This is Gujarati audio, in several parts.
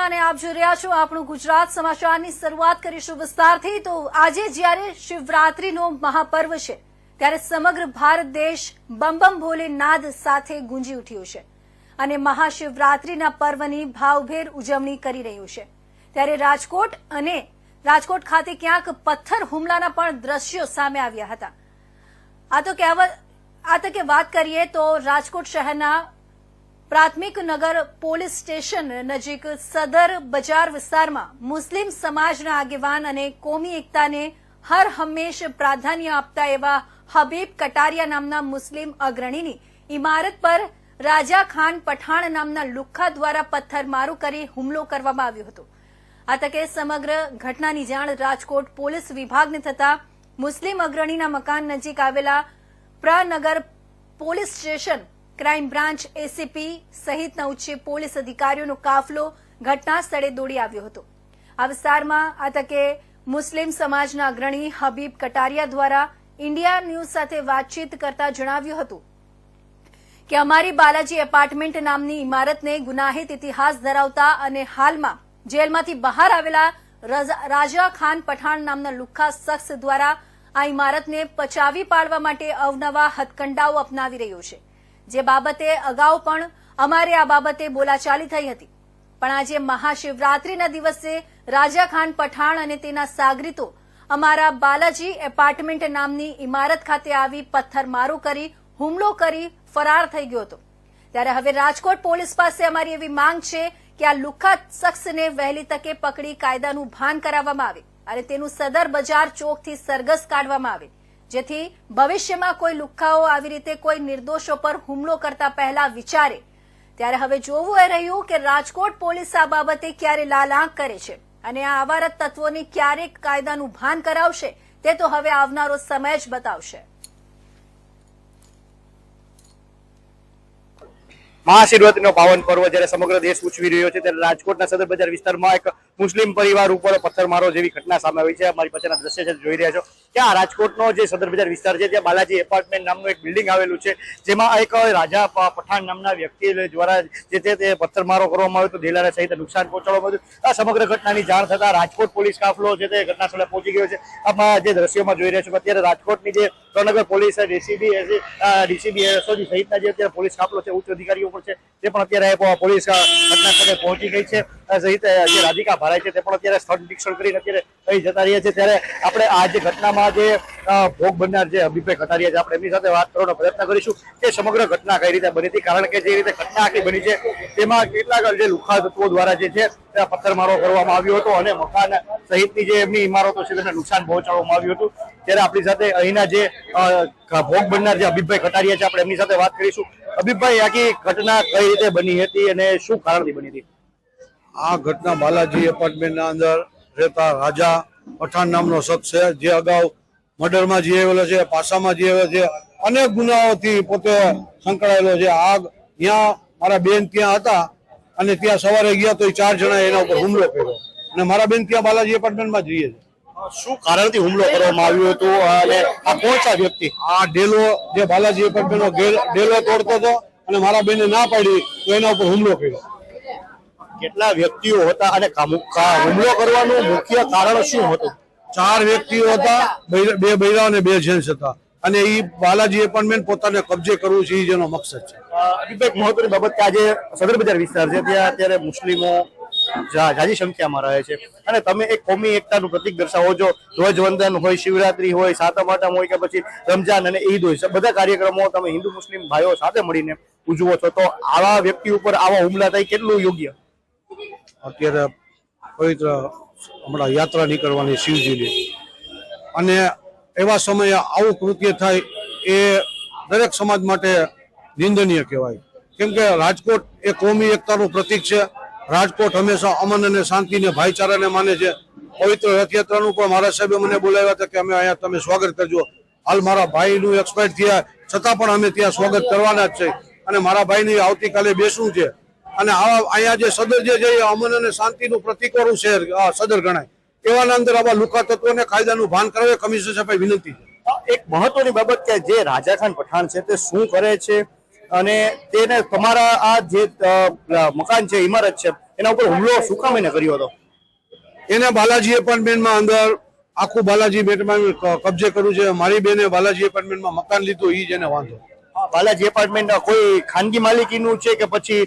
અને આપ જોઈ રહ્યા છો આપણું ગુજરાત સમાચારની શરૂઆત કરીશું વિસ્તારથી। તો આજે જ્યારે શિવરાત્રીનો મહાપર્વ છે ત્યારે સમગ્ર ભારત દેશ બમ બમ ભોલે નાદ સાથે ગુંજી ઉઠ્યું છે અને મહાશિવરાત્રીના પર્વની ભાવભેર ઉજવણી કરી રહ્યું છે। ત્યારે રાજકોટ ખાતે ક્યાંક પથ્થર હુમલાના પણ દ્રશ્યો સામે આવ્યા હતા। આ તકે વાત કરીએ તો રાજકોટ શહેરના प्राथमिक नगर पोलीस स्टेशन नजीक सदर बजार विस्तारमा मुस्लिम समाजना आगेवान अने कोमी एकता ने हर हमेश प्राधान्य आपता एवा हबीब कटारिया नामना मुस्लिम अग्रणीनी इमारत पर राजा खान पठाण नामना लुख्खा द्वारा पत्थरमारो करी हुमलो करवामां आव्यो हतो। आ तके समग्र घटनानी जाण राजकोट पोलीस विभागने थता मुस्लिम अग्रणीना मकान नजीक आवेला प्रनगर police station crime branch ACP सहितना उच्च पोलीस अधिकारीओनो काफलो घटना स्थळे दौड़ी આવ્યો હતો। આ વિસ્તારમાં આ તકે મુસ્લિમ સમાજના અગ્રણી હબીબ કટારિયા દ્વારા ઇન્ડિયા ન્યૂઝ સાથે વાતચીત કરતા જણાવ્યું હતું કે અમારી બાલાજી એપાર્ટમેન્ટ નામની ઇમારતને ગુનાહિત ઇતિહાસ ધરાવતા અને હાલમાં જેલમાંથી બહાર આવેલા રાજા ખાન પઠાણ નામના લુખ્ખા શખ્સ દ્વારા આ ઇમારતને પચાવી પાડવા માટે અવનવા હથકંડાઓ અપનાવી રહ્યો છે। જે બાબતે અગાઉ પણ અમારે આ બાબતે બોલાચાલી થઈ હતી, પણ આજે મહાશિવરાત્રીના દિવસે રાજા ખાન પઠાણ અને તેના સાગરીતો અમારા બાલાજી એપાર્ટમેન્ટ નામની ઇમારત ખાતે આવી પથ્થરમારો કરી હુમલો કરી ફરાર થઈ ગયો હતો। ત્યારે હવે રાજકોટ પોલીસ પાસે અમારી એવી માંગ છે કે આ લુખ્ખા શખ્સને વહેલી તકે પકડી કાયદાનું ભાન કરાવવામાં આવે અને તેનું સદર બજાર ચોકથી સરઘસ કાઢવામાં આવે, જેથી ભવિષ્યમાં કોઈ લુખ્ખાઓ આવી રીતે કોઈ નિર્દોષો પર હુમલો કરતા પહેલા વિચારે। ત્યારે હવે જોવું એ રહ્યું કે રાજકોટ પોલીસ આ બાબતે ક્યારે લાલ આંખ કરે છે અને આ અવારત તત્વોને ક્યારે કાયદાનું ભાન કરાવશે તે તો હવે આવનારો સમય જ બતાવશે। महाशिवरात्रिનો પાવન પર્વ જ્યારે સમગ્ર દેશ ઉજવી રહ્યો છે ત્યારે રાજકોટના સદર બજાર વિસ્તારમાં એક મુસ્લિમ પરિવાર ઉપર પથ્થરમારો જેવી ઘટના સામે આવી છે। અમારી પાસેના દ્રશ્ય છે જોઈ રહ્યા છો કે આ રાજકોટનો જે સદર બજાર વિસ્તાર છે ત્યાં બાલાજી એપાર્ટમેન્ટ નામનું એક બિલ્ડિંગ આવેલું છે, જેમાં એક રાજા પઠાણ નામના વ્યક્તિ દ્વારા જે છે તે પથ્થરમારો કરવામાં આવ્યો તો દિલારા સહિત નુકસાન પહોંચાડવામાં આવ્યું। આ સમગ્ર ઘટનાની જાણ થતાં રાજકોટ પોલીસ કાફલો છે તે ઘટના સ્થળે પહોંચી ગયો છે। આમાં જે દ્રશ્યોમાં જોઈ રહ્યા છો અત્યારે રાજકોટની જે પ્રનગર પોલીસ ડીસીબી એસઓજી સહિતના જે અત્યારે પોલીસ કાફલો છે ઉચ્ચ અધિકારીઓ છે તે પણ અત્યારે પોલીસ ઘટના સ્થળે પહોંચી ગઈ છે, સહિત જે રાધિકા ભારાઈ છે તે પણ અત્યારે સ્થળ નિરીક્ષણ કરીને અત્યારે અહીં જતા રહ્યા છે। ત્યારે આપણે આ જે ઘટનામાં જે ભોગ બનનાર જે હબીબભાઈ કટારિયા છે આપણે એમની સાથે વાત કરવાનો પ્રયત્ન કરીશું કે સમગ્ર ઘટના કઈ રીતે બની હતી, કારણ કે જે રીતે ઘટના આખી બની છે તેમાં કેટલાક જે લુખ્ખા તત્વો દ્વારા જે છે ત્યાં પથ્થરમારો કરવામાં આવ્યો હતો અને મકાન સહિતની જે એમની ઇમારતો છે તેને નુકસાન પહોંચાડવામાં આવ્યું હતું। ત્યારે આપણી સાથે અહીંના જે ભોગ બનનાર જે હબીબભાઈ કટારિયા છે આપણે એમની સાથે વાત કરીશું। હબીબભાઈ, આખી ઘટના કઈ રીતે બની હતી અને શું કારણથી બની હતી? આ ઘટના બાલાજી એપાર્ટમેન્ટના અંદર રહેતા રાજા પઠાણ નામનો શખ્સ છે, જે અગાઉ મર્ડરમાં જે આવેલો છે, પાસામાં જે આવેલો છે, અનેક ગુનાઓથી પોતે સંકળાયેલો છે। આ ત્યાં મારા બેન ત્યાં હતા અને ત્યાં સવારે ગયા તો 4 જણા એના ઉપર હુમલો કર્યો અને મારા બેન ત્યાં બાલાજી એપાર્ટમેન્ટમાં જ રહીએ છે। શું કારણથી હુમલો કરવામાં આવ્યો હતો અને આ કોણ વ્યક્તિ? આ ડેલો જે બાલાજી એપાર્ટમેન્ટનો ડેલો તોડતો હતો અને મારા બેને ના પાડી તો એના ઉપર હુમલો કર્યો। કેટલા વ્યક્તિઓ હતા અને હુમલો કરવાનું મુખ્ય કારણ શું હતું? 4 વ્યક્તિઓ હતા, 2 બૈરા અને 2 જેન્ટ્સ હતા અને એ બાલાજી એપાર્ટમેન્ટ પોતાને કબજે કરવું છે એ જેનો મકસદ છે। એક મહત્વની બાબત કે આજે સદર બજાર વિસ્તાર છે ત્યાં અત્યારે મુસ્લિમો જાજી સંખ્યામાં રહે છે અને તમે એક કોમી એકતાનું પ્રતિક દર્શાવો છો। ધ્વજવંદન હોય, શિવરાત્રી હોય, સાતમ આઠમ હોય કે પછી રમજાન અને ઈદ હોય, બધા કાર્યક્રમો તમે હિન્દુ મુસ્લિમ ભાઈઓ સાથે મળીને ઉજવો છો, તો આવા વ્યક્તિ ઉપર આવા હુમલા થાય કેટલું યોગ્ય? અત્યારે પવિત્ર હમણાં યાત્રા નીકળવાની શિવજીની અને એવા સમયે આવું કૃત્ય થાય એ દરેક સમાજ માટે નિંદનીય કહેવાય, કેમ કે રાજકોટ એ કોમી એકતાનું પ્રતિક છે। રાજકોટ હંમેશા અમન અને શાંતિ ને ભાઈચારાને માને છે। પવિત્ર રથયાત્રાનું પણ મારા સાહેબે મને બોલાવ્યા હતા કે અમે અહીંયા તમે સ્વાગત કરજો। હાલ મારા ભાઈનું એક્સપાયર થયા છતાં પણ અમે ત્યાં સ્વાગત કરવાના જ છે અને મારા ભાઈની આવતીકાલે બેસવું છે અને અહીંયા જે સદર જે અમન અને શાંતિનું પ્રતિકવાળું શહેર સદર ગણાય, એવાના અંદર આવા લુખ્ખા તત્વોને કાયદાનું ભાન કરાવે કમિશનર સાહેબ વિનંતી છે। એક મહત્વની બાબત કે જે રાજા ખાન પઠાણ છે તે શું કરે છે અને તેને તમારા આ જે મકાન છે, ઇમારત છે, એના ઉપર હુમલો શું કામ એને કર્યો હતો? એને બાલાજી એપાર્ટમેન્ટમાં અંદર આખું બાલાજી એપાર્ટમેન્ટ કબજે કર્યું છે. મારી બેને બાલાજી એપાર્ટમેન્ટમાં મકાન લીધું, ઈ જ એને વાંધો. બાલાજી એપાર્ટમેન્ટ કોઈ ખાનગી માલિકીનું છે કે પછી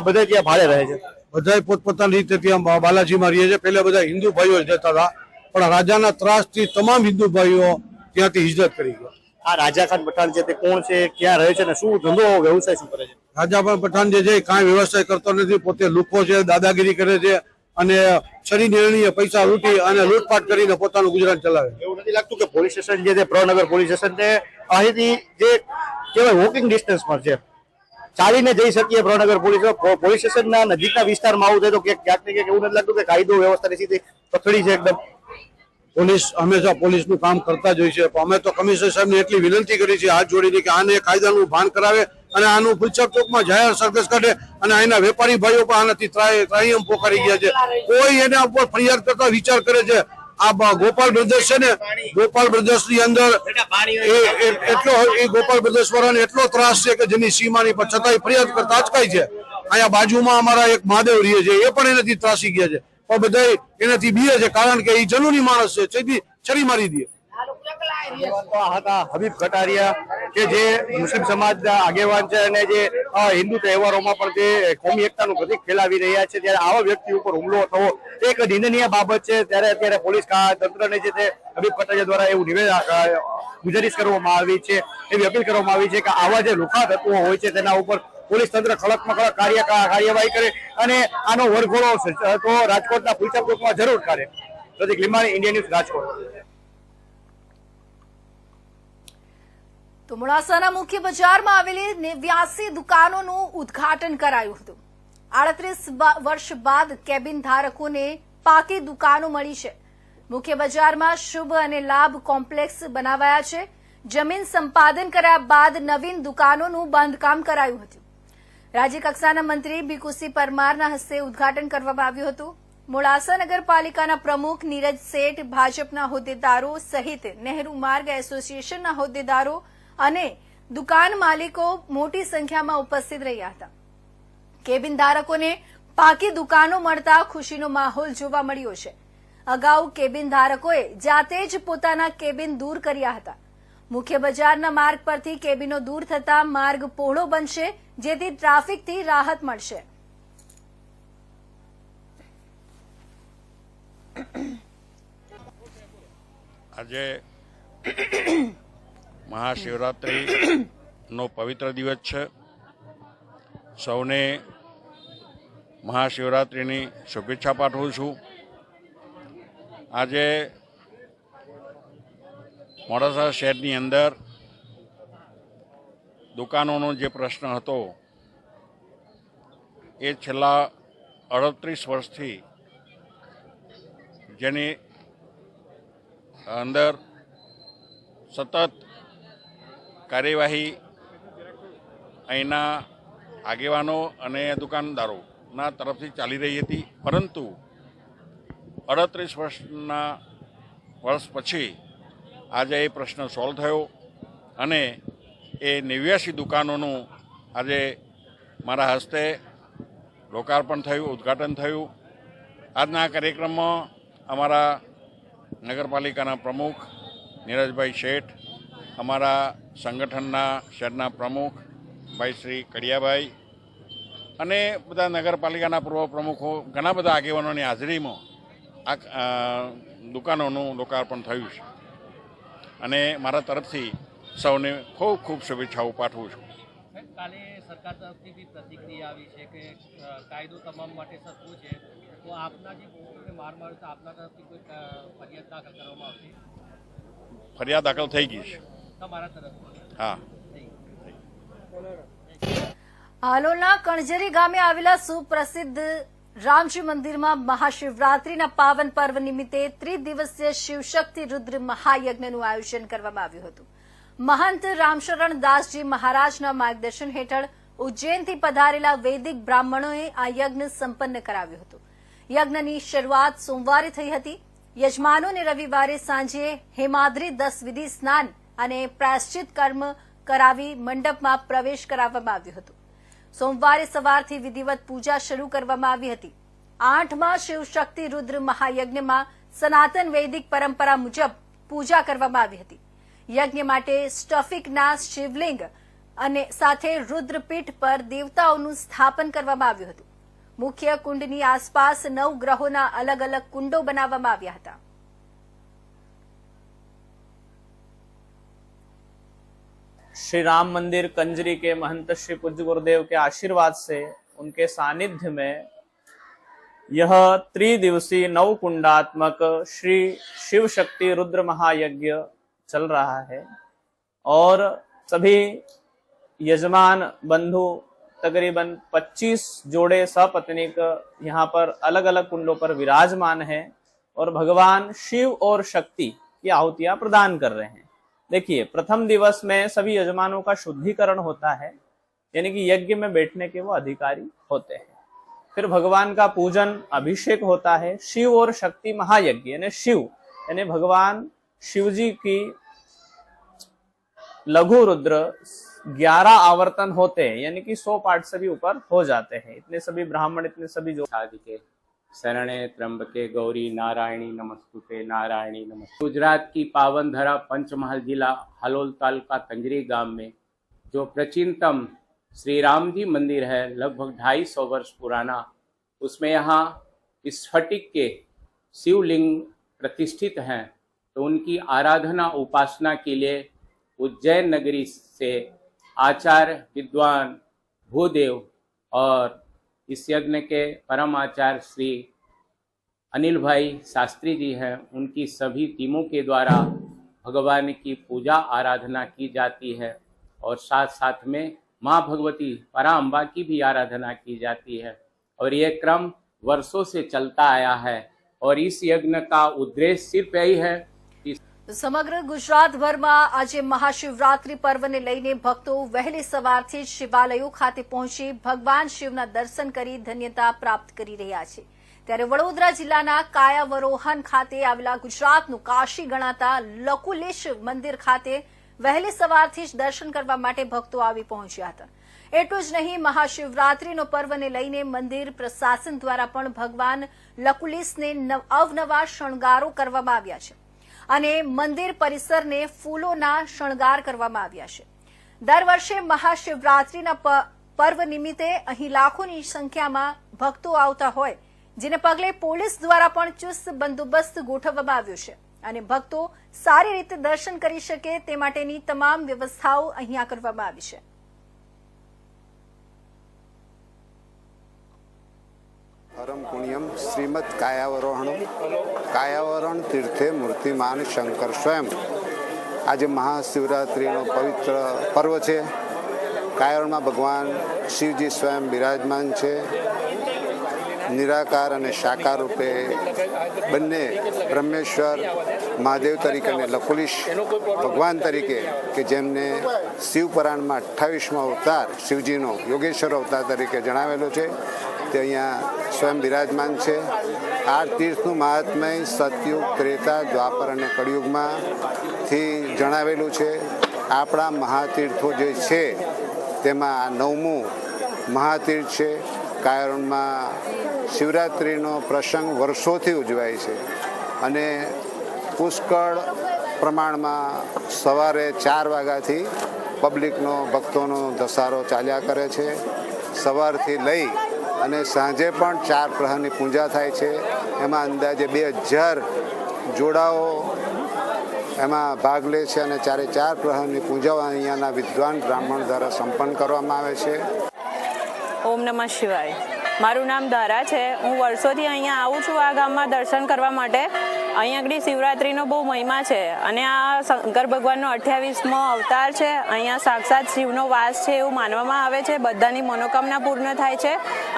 બધા ત્યાં ભાડે રહે છે? બધા પોતપોતાની રીતે ત્યાં બાલાજીમાં રહે છે. પહેલા બધા હિન્દુ ભાઈઓ જતા હતા, પણ રાજાના ત્રાસથી તમામ હિન્દુ ભાઈઓ ત્યાંથી હિજરત કરી ગયા. આ રાજા ખાન પઠાણ છે તે કોણ છે, ક્યાં રહે છે ને શું ધંધો વ્યવસાય શું કરે છે? રાજા પઠાણ જે છે કાંઈ વ્યવસાય કરતો નથી, પોતે લુખ્ખો છે, દાદાગીરી કરે છે અને છરી નિર્ણય પૈસા લૂંટી અને લૂંટફાટ કરીને પોતાનું ગુજરાન ચલાવે. એવું નથી લાગતું કે પોલીસ સ્ટેશન જે છે પ્રનગર પોલીસ સ્ટેશન તે અહીંથી જે કહેવાય વોકિંગ ડિસ્ટન્સ પર છે, ચાલીને જઈ શકીએ પ્રનગર પોલીસ સ્ટેશનના નજીકના વિસ્તારમાં આવું થાય તો ક્યાંક ને ક્યાંક એવું નથી લાગતું કે કાયદો વ્યવસ્થાની સ્થિતિ કથળી છે એકદમ? પોલીસ હંમેશા પોલીસનું કામ કરતા જ હોય છે, પણ અમે તો કમિશનર સાહેબને એટલી વિનંતી કરી છે હાથ જોડીને કે આને કાયદાનું ભાન કરાવે અને આનું ફુલચક ચોકમાં જાહેર સરઘસ કાઢે. અને અહીંના વેપારી ભાઈઓ પણ આનાથી ત્રાહિયમ પોકારી ગયા છે. કોઈ એના ઉપર ફરિયાદ કરતા વિચાર કરે છે. આ ગોપાલ બ્રદર્સ છે ને, ગોપાલ બ્રદર્સ ની અંદર એ ગોપાલ બ્રદર્સ વાળાને એટલો ત્રાસ છે કે જેની સીમાની પર છતાંય ફરિયાદ કરતા અચકાય છે. અહીંયા બાજુમાં અમારા એક મહાદેવ રહે છે, એ પણ એનાથી ત્રાસી ગયા છે, પણ બધા એનાથી બીએ છે કારણ કે એ જનુની માણસ છે, સીધી છરી મારી દે. હતા હબીબ કટારિયા કે જે મુસ્લિમ સમાજના આગેવાન છે અને જે હિન્દુ તહેવારોમાં પણ તે કોમી એકતાનું પ્રતિક ફેલાવી રહ્યા છે, ત્યારે આવા વ્યક્તિ ઉપર હુમલો થવો એક નિંદનીય બાબત છે. ત્યારે અત્યારે પોલીસ તંત્રને જે તે હબીબ કટારિયા દ્વારા એવું ગુજારિશ કરવામાં આવી છે, એવી અપીલ કરવામાં આવી છે કે આવા જે લુખા તત્વો હોય છે તેના ઉપર પોલીસ તંત્ર કડકમાં કડક કાર્યવાહી કરે અને આનો વરઘોડો તો રાજકોટના ફુલચક ચોકમાં જરૂર કરે. પ્રતિક લીંબાણી, ઇન્ડિયા ન્યૂઝ, રાજકોટ. તો મોડાસાના મુખ્ય બજારમાં આવેલી 89 દુકાનોનું ઉદ્ઘાટન કરાયું હતું. 38 વર્ષ બાદ કેબિન ધારકોને પાકી દુકાનો મળી છે. મુખ્ય બજારમાં શુભ અને લાભ કોમ્પ્લેક્સ બનાવાયા છે. જમીન સંપાદન કર્યા બાદ નવીન દુકાનોનું બાંધકામ કરાયું હતું. રાજ્ય કક્ષાના મંત્રી ભીખુસિંહ પરમારના હસ્તે ઉદ્ઘાટન કરવામાં આવ્યું હતું. મોડાસા નગરપાલિકાના પ્રમુખ નીરજ શેઠ, ભાજપના હોદ્દેદારો સહિત નહેરુ માર્ગ એસોસિએશનના હોદ્દેદારો અને દુકાન માલિકો મોટી સંખ્યામાં ઉપસ્થિત રહ્યા હતા. કેબિન ધારકોને પાકી દુકાનો મળતા ખુશીનો માહોલ જોવા મળ્યો છે. અગાઉ કેબિન ધારકોએ જાતે જ પોતાના કેબિન દૂર કર્યા હતા. મુખ્ય બજારના માર્ગ પરથી કેબિનો દૂર થતા માર્ગ પહોળો બનશે, જેથી ટ્રાફિકથી રાહત મળશે. આજે મહાશિવરાત્રિ નો પવિત્ર દિવસ છે. સૌને મહાશિવરાત્રિની શુભેચ્છા પાઠવું છું. આજે મોડાસા શહેરની અંદર દુકાનોનો જે પ્રશ્ન હતો એ છેલ્લા 38 વર્ષથી જેની અંદર સતત કાર્યવાહી અહીંના આગેવાનો અને દુકાનદારોના તરફથી ચાલી રહી હતી, પરંતુ 38 વર્ષ પછી આજે એ પ્રશ્ન સોલ્વ થયો અને એ 89 દુકાનોનું આજે મારા હસ્તે લોકાર્પણ થયું, ઉદ્ઘાટન થયું. આજના કાર્યક્રમમાં અમારા નગરપાલિકાના પ્રમુખ નીરજભાઈ શેઠ, અમારા સંગઠનના શહેરના પ્રમુખ ભાઈ શ્રી કડિયાભાઈ અને બધા નગરપાલિકાના પૂર્વ પ્રમુખો, ઘણા બધા આગેવાનોની હાજરીમાં આ દુકાનોનું લોકાર્પણ થયું છે અને મારા તરફથી સૌને ખૂબ ખૂબ શુભેચ્છાઓ પાઠવું છું. કાલે સરકાર તરફથી બી પ્રતિક્રિયા આવી છે કે કાયદો તમામ માટે સરખો છે, તો આપના જે પોલીસને માર માર્યો તો આપના તરફથી કોઈ ફરિયાદ દાખલ કરવામાં આવશે? ફરિયાદ દાખલ થઈ ગઈ છે તમારા તરફથી? હા. હાલોલના કણજરી ગામે આવેલા સુપ્રસિદ્ધ રામજી મંદિરમાં મહાશિવરાત્રીના પાવન પર્વ નિમિત્તે ત્રિદિવસીય શિવશક્તિ રુદ્ર મહાયજ્ઞનું આયોજન કરવામાં આવ્યું હતું. મહંત રામશરણ દાસજી મહારાજના માર્ગદર્શન હેઠળ ઉજ્જૈનથી પધારેલા વૈદિક બ્રાહ્મણોએ આ યજ્ઞ સંપન્ન કરાવ્યું હતું. યજ્ઞની શરૂઆત સોમવારે થઈ હતી. યજમાનોને રવિવારે સાંજે હેમાદ્રી 10 વિધિ સ્નાન અને પ્રાયશ્ચિત કર્મ કરાવી મંડપમાં પ્રવેશ કરાવવામાં આવ્યો હતો. સોમવારે સવારથી વિધિવત પૂજા શરૂ કરવામાં આવી હતી. 8મા શિવશક્તિ રુદ્ર મહાયજ્ઞમાં સનાતન વૈદિક પરંપરા મુજબ પૂજા કરવામાં આવી હતી. યજ્ઞ માટે સ્ફટિકના શિવલિંગ અને સાથે રુદ્રપીઠ પર દેવતાઓનું સ્થાપન કરવામાં આવ્યું હતું. મુખ્ય કુંડની આસપાસ 9 ગ્રહોના અલગ અલગ કુંડો બનાવવામાં આવ્યા હતા. श्री राम मंदिर कंजरी के महंत श्री पूज्य गुरुदेव के आशीर्वाद से उनके सानिध्य में यह त्रिदिवसीय 9 कुंडात्मक श्री शिव शक्ति रुद्र महायज्ञ चल रहा है और सभी यजमान बंधु तकरीबन 25 जोड़े सपत्नीक यहाँ पर अलग अलग कुंडों पर विराजमान है और भगवान शिव और शक्ति की आहुतियां प्रदान कर रहे हैं. देखिए, प्रथम दिवस में सभी यजमानों का शुद्धिकरण होता है, यानी कि यज्ञ में बैठने के वो अधिकारी होते हैं. फिर भगवान का पूजन अभिषेक होता है. शिव और शक्ति महायज्ञ यानी शिव यानी भगवान शिव जी की लघु रुद्र 11 आवर्तन होते हैं, यानी कि 100 पाठ से भी ऊपर हो जाते हैं. इतने सभी ब्राह्मण, इतने सभी जो के शरणे त्र्यंबके गौरी नारायणी नमस्तुते नारायणी नमस्ते. गुजरात की पावन धरा पंचमहाल जिला हालोल तालुका कंजरी गांव में जो प्राचीनतम श्री राम जी मंदिर है, लगभग 250 वर्ष पुराना, उसमें यहाँ स्फटिक के शिवलिंग प्रतिष्ठित हैं. तो उनकी आराधना उपासना के लिए उज्जैन नगरी से आचार्य विद्वान भूदेव और इस यज्ञ के परम आचार्य श्री अनिल भाई शास्त्री जी हैं, उनकी सभी टीमों के द्वारा भगवान की पूजा आराधना की जाती है और साथ साथ में माँ भगवती पराम्बा की भी आराधना की जाती है. और ये क्रम वर्षों से चलता आया है और इस यज्ञ का उद्देश्य सिर्फ यही है कि समग्र गुजरातभરમાં આજે મહાશિવરાત્રી પર્વને લઈને ભક્તો વહેલી સવારથી જ શિવાલયો ખાતે પહોંચી ભગવાન શિવના દર્શન કરી ધન્યતા પ્રાપ્ત કરી રહ્યા છે. ત્યારે વડોદરા જિલ્લાના કાયાવરોહન ખાતે આવેલા ગુજરાતનું કાશી ગણાતા લકુલિશ મંદિર ખાતે વહેલી સવારથી જ દર્શન કરવા માટે ભક્તો આવી પહોંચ્યા હતા. એટલું જ નહીં, મહાશિવરાત્રીનો પર્વને લઈને મંદિર પ્રશાસન દ્વારા પણ ભગવાન લકુલિશને અવનવા શણગારો કરવામાં આવ્યા છે અને મંદિર પરિસરને ફૂલોના શણગાર કરવામાં આવ્યા છે. દર વર્ષે મહાશિવરાત્રીના પર્વ નિમિત્તે અહીં લાખોની સંખ્યામાં ભક્તો આવતા હોય, જેને પગલે પોલીસ દ્વારા પણ ચુસ્ત બંદોબસ્ત ગોઠવવામાં આવ્યો છે અને ભક્તો સારી રીતે દર્શન કરી શકે તે માટેની તમામ વ્યવસ્થાઓ અહીંયા કરવામાં આવી છે. परम पुण्यम श्रीमद कायावरण तीर्थे मूर्तिमान शंकर स्वयं. आज महाशिवरात्रिनो पवित्र पर्व है. कायावरण में भगवान शिवजी स्वयं विराजमान है. निराकार और साकार रूपे बने ब्रह्मेश्वर महादेव तरीके ने लकुलिश भगवान तरीके के जेमने शिवपुराण में 28मो अवतार शिवजीनो योगेश्वर अवतार तरीके जणावेलो है. ते अहींया स्वयं विराजमान है. आ तीर्थનું મહાત્મ્ય સતયુગ, ત્રેતા, દ્વાપર અને કળિયુગમાં થી જણાવેલું છે. આપણા મહાતીર્થો જે છે તેમાં આ 9મું મહાતીર્થ છે. કાયાવરણમાં શિવરાત્રિનો પ્રસંગ વર્ષોથી ઉજવાય છે અને પુષ્કળ પ્રમાણમાં સવારે 4 વાગ્યાથી પબ્લિકનો ભક્તોનો ધસારો ચાલ્યા કરે છે. સવારથી લઈ અને સાંજે પણ 4 પ્રહરની પૂજા થાય છે. એમાં અંદાજે 2000 જોડાઓ એમાં ભાગ લે છે અને 4 પ્રહરની પૂજાઓ અહીંયાના વિદ્વાન બ્રાહ્મણ દ્વારા સંપન્ન કરવામાં આવે છે. ઓમ નમઃ શિવાય. મારું નામ ધારા છે. હું વર્ષોથી અહીંયા આવું છું આ ગામમાં દર્શન કરવા માટે. અહીં આગળ શિવરાત્રિનો બહુ મહિમા છે અને આ શંકર ભગવાનનો 28મો અવતાર છે. અહીંયા સાક્ષાત શિવનો વાસ છે એવું માનવામાં આવે છે. બધાની મનોકામના પૂર્ણ થાય છે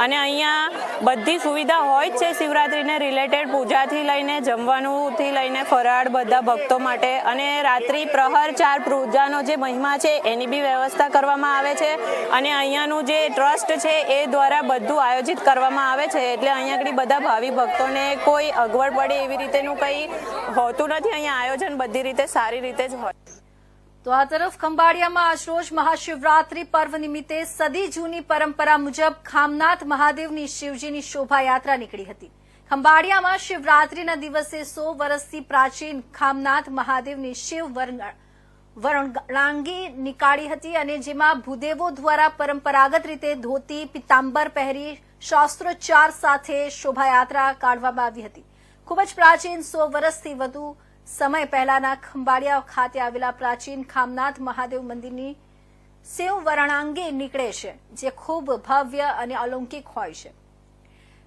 અને અહીંયા બધી સુવિધા હોય જ છે શિવરાત્રિને રિલેટેડ, પૂજાથી લઈને જમવાનુંથી લઈને ફરાળ બધા ભક્તો માટે. અને રાત્રિ પ્રહર 4 પૂજાનો જે મહિમા છે એની બી વ્યવસ્થા કરવામાં આવે છે અને અહીંયાનું જે ટ્રસ્ટ છે એ દ્વારા બધું આયોજિત કરવામાં આવે છે. એટલે અહીંયા આગળ બધા ભાવિ ભક્તોને કોઈ અગવડ પડે એવી રીતેનું કંઈ હોતું નથી. અહીંયા આયોજન બધી રીતે સારી રીતે જ હોય. તો આ તરફ ખંભાળિયામાં આજરોજ મહાશિવરાત્રી પર્વ નિમિત્તે સદી જૂની પરંપરા મુજબ ખામનાથ મહાદેવની શિવજીની શોભાયાત્રા નીકળી હતી. ખંભાળિયામાં શિવરાત્રીના દિવસે 100 વર્ષથી પ્રાચીન ખામનાથ મહાદેવની શિવ વરણાંગી નીકાળી હતી અને જેમાં ભૂદેવો દ્વારા પરંપરાગત રીતે ધોતી પિતાંબર પહેરી શાસ્ત્રોચ્ચાર સાથે શોભાયાત્રા કાઢવામાં આવી હતી. ખૂબ જ પ્રાચીન 100 વર્ષથી વધુ સમય પહેલાના ખંભાળિયા ખાતે આવેલા પ્રાચીન ખામનાથ મહાદેવ મંદિરની શિવ વરણાંગી નીકળે છે, જે ખૂબ ભવ્ય અને અલૌકિક હોય છે.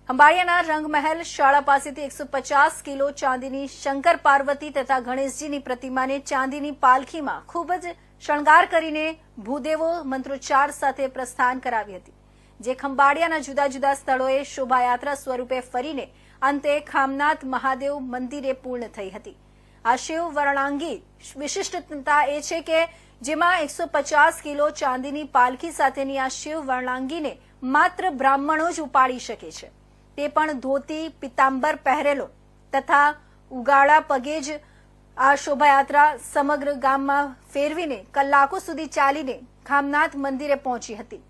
ખંભાળિયાના રંગમહેલ શાળા પાસેથી 150 કિલો ચાંદીની શંકર પાર્વતી તથા ગણેશજીની પ્રતિમાને ચાંદીની પાલખીમાં ખૂબ જ શણગાર કરીને ભૂદેવો મંત્રોચ્ચાર સાથે પ્રસ્થાન કરાવી હતી, જે ખંભાળિયાના જુદા જુદા સ્થળોએ શોભાયાત્રા સ્વરૂપે ફરીને અંતે ખામનાથ મહાદેવ મંદિરે પૂર્ણ થઈ હતી. આ શિવ વરણાંગી વિશિષ્ટતા એ છે કે જેમાં 150 કિલો ચાંદીની પાલખી સાથેની આ શિવ વરણાંગીને માત્ર બ્રાહ્મણો જ ઉપાડી શકે છે, તે પણ ધોતી પિતાંબર પહેરેલો તથા ઉગાડા પગે જ આ શોભાયાત્રા સમગ્ર ગામમાં ફેરવીને કલાકો સુધી ચાલીને ખામનાથ મંદિરે પહોંચી હતી.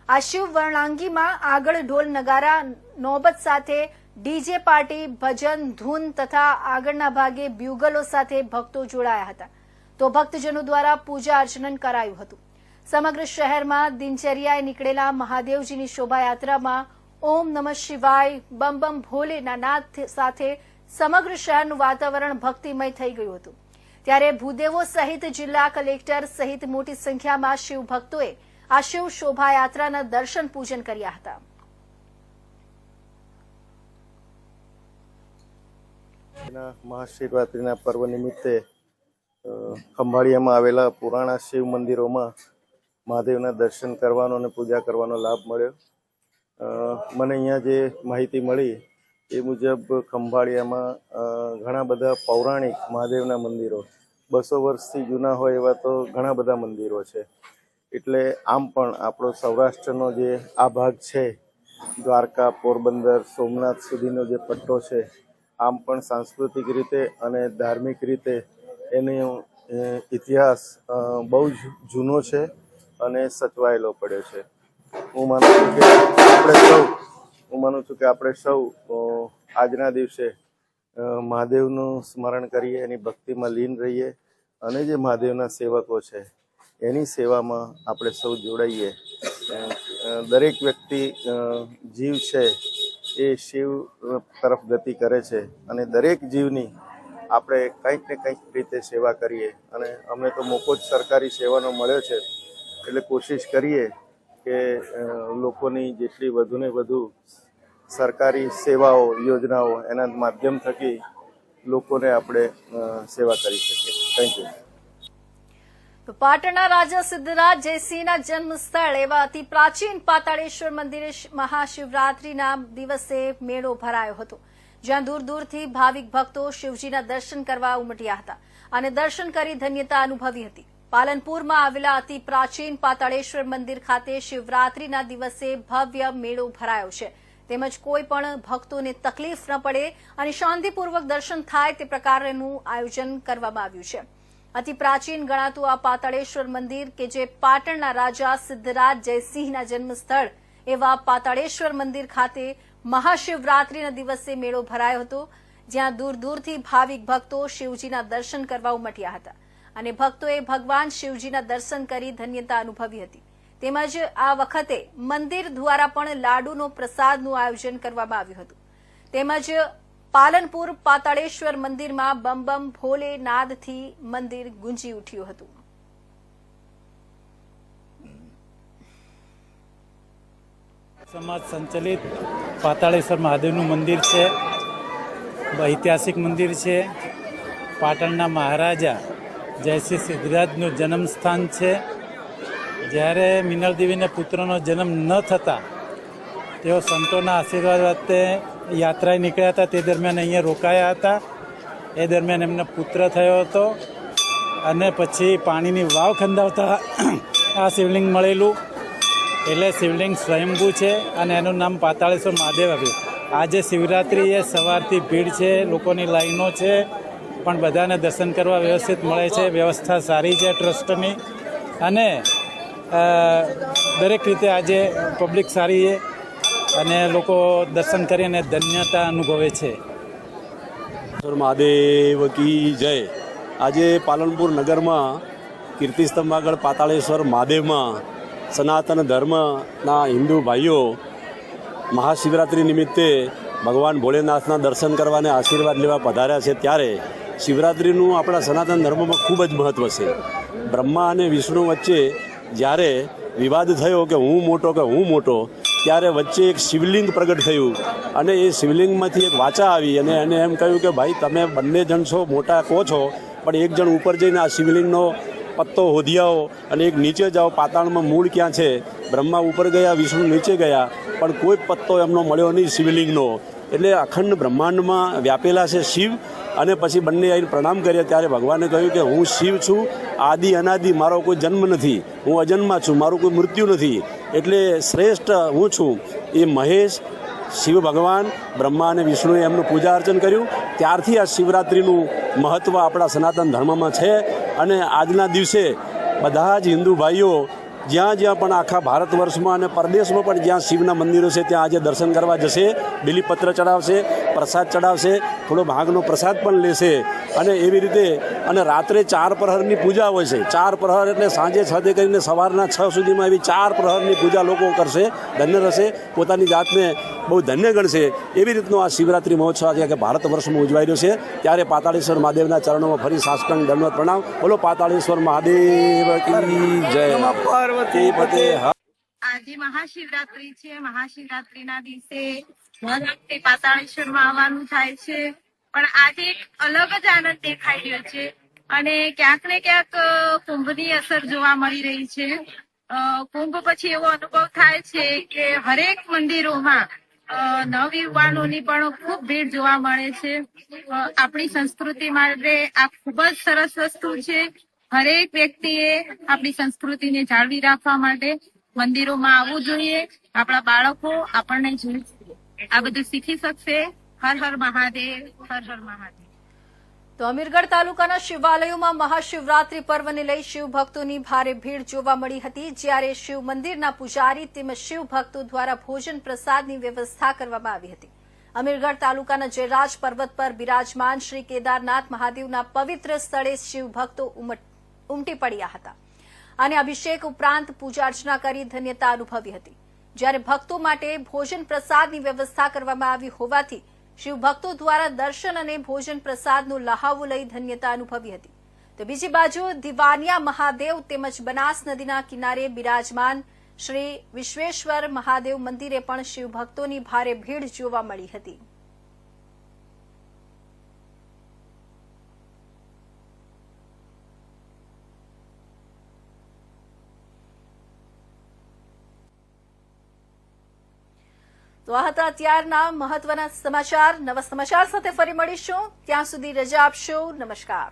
આ શિવ વરણાંગીમાં આગળ ઢોલ નગારા નોબત સાથે ડીજે પાર્ટી ભજન ધૂન તથા આગળના ભાગે બ્યુગલો સાથે ભક્તો જોડાયા હતા. તો ભક્તજનો દ્વારા પૂજા અર્ચન કરાયું હતું. સમગ્ર શહેરમાં દિનચર્યાએ નીકળેલા મહાદેવજીની શોભાયાત્રામાં ઓમ નમઃ શિવાય બમ બમ ભોલેના નાદ સાથે સમગ્ર શહેરનું વાતાવરણ ભક્તિમય થઈ ગયું હતું. ત્યારે ભૂદેવો સહિત જિલ્લા કલેક્ટર સહિત મોટી સંખ્યામાં શિવ ભક્તોએ આ શિવ શોભાયાત્રાના દર્શન પૂજન કર્યા હતા. મહાશિવરાત્રિના પર્વ નિમિત્તે ખંભાળિયામાં આવેલા પુરાણા શિવ મંદિરોમાં મહાદેવના દર્શન કરવાનો અને પૂજા કરવાનો લાભ મળ્યો. મને અહીંયા જે માહિતી મળી એ મુજબ ખંભાળિયામાં ઘણા બધા પૌરાણિક મહાદેવના મંદિરો 200 વર્ષથી જૂના હોય એવા તો ઘણા બધા મંદિરો છે. એટલે આમ પણ આપણો સૌરાષ્ટ્રનો જે આ ભાગ છે, દ્વારકા પોરબંદર સોમનાથ સુધીનો જે પટ્ટો છે, આમ પણ સાંસ્કૃતિક રીતે અને ધાર્મિક રીતે એનો ઇતિહાસ બહુ જ જૂનો છે અને સચવાયેલો પડ્યો છે. હું માનું છું કે આપણે સૌ આજના દિવસે મહાદેવનું સ્મરણ કરીએ, એની ભક્તિમાં લીન રહીએ અને જે મહાદેવના સેવકો છે એની સેવામાં આપણે સૌ જોડાઈએ. દરેક વ્યક્તિ જીવ છે એ શિવ તરફ ગતિ કરે છે અને દરેક જીવની આપણે કંઈક ને કંઈક રીતે સેવા કરીએ. અને અમને તો મોકો જ સરકારી સેવાનો મળ્યો છે, એટલે કોશિશ કરીએ કે લોકોની જેટલી વધુ ને વધુ સરકારી સેવાઓ યોજનાઓ એના માધ્યમ થકી લોકોને આપણે સેવા કરી શકીએ. Thank you. તો પાટણના રાજા સિદ્ધરાજ જયસિંહના જન્મ સ્થળ એવા અતિ પ્રાચીન પાતાળેશ્વર મંદિરે મહાશિવરાત્રીના દિવસે મેળો ભરાયો હતો, જ્યાં દૂર દૂરથી ભાવિક ભક્તો શિવજીના દર્શન કરવા ઉમટ્યા હતા અને દર્શન કરી ધન્યતા અનુભવી હતી. પાલનપુરમાં આવેલા અતિ પ્રાચીન પાતાળેશ્વર મંદિર ખાતે શિવરાત્રીના દિવસે ભવ્ય મેળો ભરાયો છે, તેમજ કોઈ પણ ભક્તોને તકલીફ ન પડે અને શાંતિપૂર્વક દર્શન થાય તે પ્રકારનું આયોજન કરવામાં આવ્યું છે. અતિ પ્રાચીન ગણાતું આ પાતાળેશ્વર મંદિર કે જે પાટણના રાજા સિદ્ધરાજ જયસિંહના જન્મ સ્થળ એવા પાતાળેશ્વર મંદિર ખાતે મહાશિવરાત્રીના દિવસે મેળો ભરાયો હતો, જ્યાં દૂર દૂરથી ભાવિક ભક્તો શિવજીના દર્શન કરવા ઉમટ્યા હતા અને ભક્તોએ ભગવાન શિવજીના દર્શન કરી ધન્યતા અનુભવી હતી. તેમજ આ વખતે મંદિર દ્વારા પણ લાડુનો પ્રસાદનું આયોજન કરવામાં આવ્યું હતું. તેમજ પાલનપુર પાતાળેશ્વર મંદિરમાં બમ બમ ભોલે નાદથી મંદિર ગુંજી ઉઠ્યું હતું. સમાજ સંચાલિત પાતાળેશ્વર મહાદેવનું મંદિર છે, ઐતિહાસિક મંદિર છે. પાટણના મહારાજા જયસિંહ સિદ્ધરાજનું જન્મ સ્થાન છે. જ્યારે મિનળ દેવીને પુત્રનો જન્મ ન થતા તેઓ સંતોના આશીર્વાદ વખતે યાત્રાએ નીકળ્યા હતા. તે દરમિયાન અહીંયા રોકાયા હતા. એ દરમિયાન એમને પુત્ર થયો હતો અને પછી પાણીની વાવ ખંડાવતા આ શિવલિંગ મળેલું, એટલે શિવલિંગ સ્વયંભૂ છે અને એનું નામ પાતાળેશ્વર મહાદેવ આવ્યું. આજે શિવરાત્રિ એ સવારથી ભીડ છે, લોકોની લાઈનો છે, પણ બધાને દર્શન કરવા વ્યવસ્થિત મળે છે. વ્યવસ્થા સારી છે ટ્રસ્ટની, અને દરેક રીતે આજે પબ્લિક સારી છે અને લોકો દર્શન કરીને ધન્યતા અનુભવે છે. મહાદેવ કી જય. આજે પાલનપુર નગરમાં કીર્તિસ્તંભ આગળ પાતાળેશ્વર મહાદેવમાં સનાતન ધર્મના હિન્દુ ભાઈઓ મહાશિવરાત્રિ નિમિત્તે ભગવાન ભોલેનાથના દર્શન કરવા અને આશીર્વાદ લેવા પધાર્યા છે. ત્યારે શિવરાત્રિનું આપણા સનાતન ધર્મમાં ખૂબ જ મહત્ત્વ છે. બ્રહ્મા અને વિષ્ણુ વચ્ચે જ્યારે વિવાદ થયો કે હું મોટો, ત્યારે વચ્ચે એક શિવલિંગ પ્રગટ થયું અને એ શિવલિંગમાંથી એક વાચા આવી અને એને એમ કહ્યું કે ભાઈ તમે બંને જણ છો, મોટા કહો છો, પણ એક જણ ઉપર જઈને આ શિવલિંગનો પત્તો હોધી આવો અને એક નીચે જાઓ, પાતાળમાં મૂળ ક્યાં છે. બ્રહ્મા ઉપર ગયા, વિષ્ણુ નીચે ગયા, પણ કોઈ પત્તો એમનો મળ્યો નહીં શિવલિંગનો. એટલે અખંડ બ્રહ્માંડમાં વ્યાપેલા છે શિવ. અને પછી બંને આવીને પ્રણામ કર્યા. ત્યારે ભગવાને કહ્યું કે હું શિવ છું, આદિ અનાદિ, મારો કોઈ જન્મ નથી, હું અજન્મા છું, મારું કોઈ મૃત્યુ નથી, એટલે શ્રેષ્ઠ હું છું. એ મહેશ શિવ ભગવાન બ્રહ્મા અને વિષ્ણુએ એમનું પૂજા અર્ચન કર્યું. ત્યારથી આ શિવરાત્રિનું મહત્ત્વ આપણા સનાતન ધર્મમાં છે. અને આજના દિવસે બધા જ હિન્દુ ભાઈઓ જ્યાં પણ આખા ભારત વર્ષમાં અને પરદેશમાં પણ જ્યાં શિવના મંદિરો છે ત્યાં આજે દર્શન કરવા જશે, બિલીપત્ર ચડાવશે, પ્રસાદ ચડાવશે, થોડો ભાગનો પ્રસાદ પણ લેશે. અને એવી રીતે અને રાત્રે 4 પ્રહરની પૂજા હોય છે. 4 પ્રહર એટલે સાંજે 6 કરીને સવારના 6 સુધીમાં એવી 4 પ્રહરની પૂજા લોકો કરશે, ધન્ય રહેશે, પોતાની જાતને બહુ ધન્ય ગણશે. એવી રીતનો આ શિવરાત્રિ મહોત્સવ આજે કે ભારત વર્ષમાં ઉજવાઈ રહ્યો છે. ત્યારે પાતાળેશ્વર મહાદેવના ચરણોમાં ફરી સાષ્ટાંગ દંડવત પ્રણામ. બોલો પાતાળેશ્વર મહાદેવ કી જય. આજે મહાશિવરાત્રી છે. મહાશિવરાત્રીના દિવસે દર વખતે પાતાળેશ્વરમાં આવવાનું થાય છે, પણ આજે એક અલગ જ આનંદ દેખાઈ રહ્યો છે. અને ક્યાંક ને ક્યાંક કુંભની અસર જોવા મળી રહી છે. કુંભ પછી એવો અનુભવ થાય છે કે હરેક મંદિરોમાં નવયુવાનોની પણ ખૂબ ભીડ જોવા મળે છે. આપણી સંસ્કૃતિ માટે આ ખૂબ જ સરસ વસ્તુ છે. હરેક વ્યક્તિએ આપણી સંસ્કૃતિને જાળવી રાખવા માટે મંદિરોમાં આવવું જોઈએ. આપણા બાળકો આપણને જોઈ આ બધું શીખી શકશે. હર હર મહાદેવ, હર હર મહાદેવ. તો અમીરગઢ તાલુકાના શિવાલયોમાં મહાશિવરાત્રી પર્વને લઈ શિવ ભક્તોની ભારે ભીડ જોવા મળી હતી. જ્યારે શિવ મંદિરના પૂજારી તેમજ શિવ ભક્તો દ્વારા ભોજન પ્રસાદની વ્યવસ્થા કરવામાં આવી હતી. અમીરગઢ તાલુકાના જયરાજ પર્વત પર બિરાજમાન શ્રી કેદારનાથ મહાદેવના પવિત્ર સ્થળે શિવ ભક્તો ઉમટી પડ્યા હતા અને અભિષેક ઉપરાંત પૂજા અર્ચના કરી ધન્યતા અનુભવી હતી. જ્યારે ભક્તો માટે ભોજન પ્રસાદની વ્યવસ્થા કરવામાં આવી હોવાથી શિવ ભક્તો દ્વારા દર્શન અને ભોજન પ્રસાદનો લહાવો લઈ ધન્યતા અનુભવી હતી. તો બીજી બાજુ દિવાનિયા મહાદેવ તેમજ બનાસ નદીના કિનારે બિરાજમાન શ્રી વિશ્વેશ્વર મહાદેવ મંદિરે પણ શિવ ભક્તોની ભારે ભીડ જોવા મળી હતી. તો આ હતા અત્યારના મહત્વના સમાચાર. નવા સમાચાર સાથે ફરી મળીશું. ત્યાં સુધી રજા આપશો. નમસ્કાર.